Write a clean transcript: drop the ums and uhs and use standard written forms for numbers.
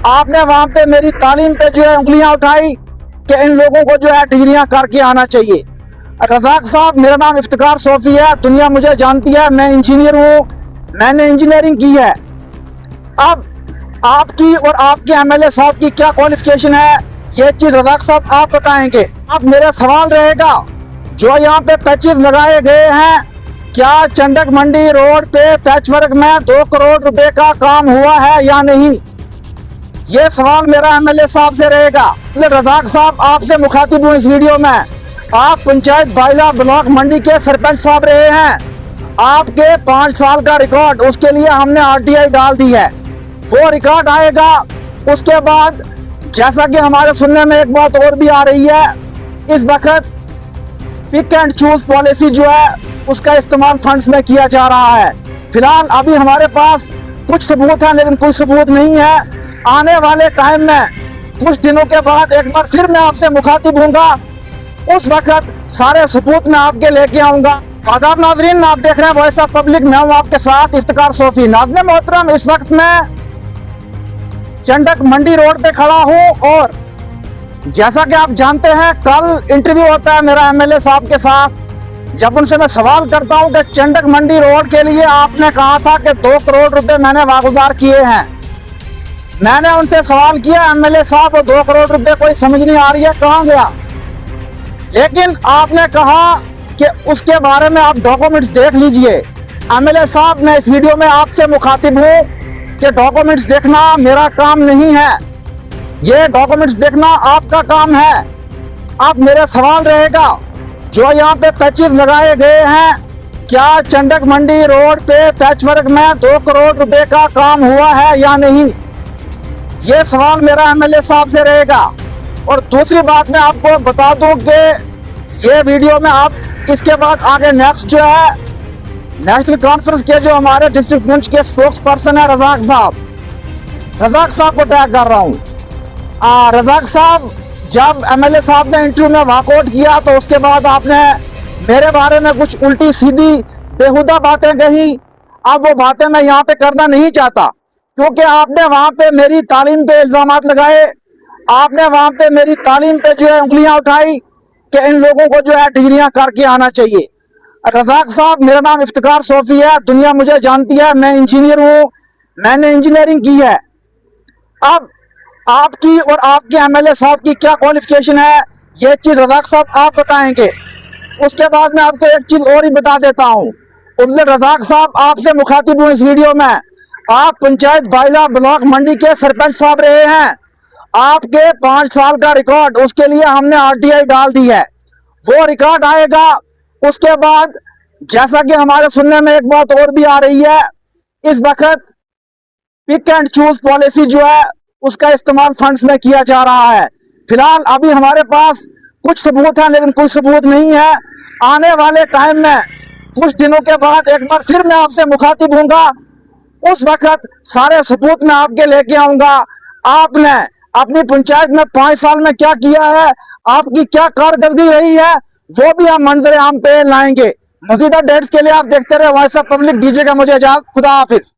आपने वहां पे मेरी तालीम पे जो है उंगलियां उठाई कि इन लोगों को जो है डिग्रियां करके आना चाहिए। रज़ाक साहब, मेरा नाम इफ्तिकार सोफी है, दुनिया मुझे जानती है, मैं इंजीनियर हूँ, मैंने इंजीनियरिंग की है। अब आपकी और आपके एमएलए साहब की क्या क्वालिफिकेशन है, ये चीज रज़ाक साहब आप बताएंगे। अब मेरा सवाल रहेगा, जो यहाँ पे पैचेस लगाए गए हैं, क्या चंडक मंडी रोड पे पैचवर्क में 2 करोड़ रुपए का काम हुआ है या नहीं? ये सवाल मेरा एमएलए साहब से रहेगा। रज़ाक साहब, आपसे मुखातिब हूँ इस वीडियो में। आप पंचायत बाइला ब्लॉक मंडी के सरपंच साहब रहे हैं। आपके 5 साल का रिकॉर्ड, उसके लिए हमने आरटीआई डाल दी है, वो रिकॉर्ड आएगा। उसके बाद जैसा कि हमारे सुनने में एक बात और भी आ रही है, इस वक्त पिक एंड चूज पॉलिसी जो है उसका इस्तेमाल फंड्स में किया जा रहा है। फिलहाल अभी हमारे पास कुछ सबूत हैं, लेकिन कोई सबूत नहीं है। आने वाले टाइम में कुछ दिनों के बाद एक बार फिर मैं आपसे मुखातिब हूँगा, उस वक्त सारे सबूत मैं आपके लेके आऊँगा। आदाब नाजरीन, आप देख रहे हैं वॉइस ऑफ पब्लिक, मैं हूँ आपके साथ इफ्तिकार सोफी। नाज़रीन मोहतरम, इस वक्त मैं चंडक मंडी रोड पे खड़ा हूँ और जैसा कि आप जानते हैं, कल इंटरव्यू होता है मेरा एमएलए साहब के साथ। जब उनसे मैं सवाल करता हूँ कि चंडक मंडी रोड के लिए आपने कहा था कि 2 करोड़ रुपए मैंने वागुजार किए हैं, मैंने उनसे सवाल किया, एमएलए साहब वो 2 करोड़ रुपए कोई समझ नहीं आ रही है, कहाँ गया? लेकिन आपने कहा कि उसके बारे में आप डॉक्यूमेंट्स देख लीजिए। एमएलए साहब, मैं इस वीडियो में आपसे मुखातिब हूँ कि डॉक्यूमेंट्स देखना मेरा काम नहीं है, ये डॉक्यूमेंट्स देखना आपका काम है। अब मेरा सवाल रहेगा, जो यहाँ पे पैचेस लगाए गए हैं, क्या चंडक मंडी रोड पे पैचवर्क में 2 करोड़ रुपए का काम हुआ है या नहीं? ये सवाल मेरा एमएलए साहब से रहेगा। और दूसरी बात मैं आपको बता दूं कि ये वीडियो में आप इसके बाद आगे नेक्स्ट जो है नेशनल कॉन्फ्रेंस के जो हमारे डिस्ट्रिक्ट बेंच के स्पोक्स पर्सन है रज़ाक साहब को टैग कर रहा हूँ। रज़ाक साहब, जब एमएलए साहब ने इंटरव्यू में वॉकआउट किया तो उसके बाद आपने मेरे बारे में कुछ उल्टी सीधी बेहुदा बातें कही। अब वो बातें मैं यहाँ पे करना नहीं चाहता, क्योंकि आपने वहाँ पे मेरी तालीम पे इल्जामात लगाए, आपने वहाँ पे मेरी तालीम पे जो है उंगलियां उठाई कि इन लोगों को जो है डिग्रियां करके आना चाहिए। रज़ाक साहब, मेरा नाम इफ्तिकार सोफी है, दुनिया मुझे जानती है, मैं इंजीनियर हूँ, मैंने इंजीनियरिंग की है। अब आपकी और आपके एमएलए साहब की क्या क्वालिफिकेशन है, ये चीज रज़ाक साहब आप बताएंगे। उसके बाद मैं आपको एक चीज और ही बता देता हूँ। रज़ाक साहब, आपसे मुखातिब हूँ इस वीडियो में। आप पंचायत बाइला ब्लॉक मंडी के सरपंच साहब रहे हैं। आपके 5 साल का रिकॉर्ड, उसके लिए हमने आरटीआई डाल दी है, वो रिकॉर्ड आएगा। उसके बाद जैसा कि हमारे सुनने में एक बात और भी आ रही है, इस वक्त पिक एंड चूज पॉलिसी जो है उसका इस्तेमाल फंड्स में किया जा रहा है। फिलहाल अभी हमारे पास कुछ सबूत हैं, लेकिन कोई सबूत नहीं है। आने वाले टाइम में कुछ दिनों के बाद एक बार फिर मैं आपसे मुखातिब हूँगा, उस वक्त सारे सबूत मैं आपके लेके आऊँगा। आपने अपनी पंचायत में 5 साल में क्या किया है, आपकी क्या कारकर्दगी रही है, वो भी हम मंजर आम पे लाएंगे। मजीदा डेट्स के लिए आप देखते रहे वॉइस ऑफ पब्लिक। दीजिएगा मुझे इजाजत, खुदा हाफिज।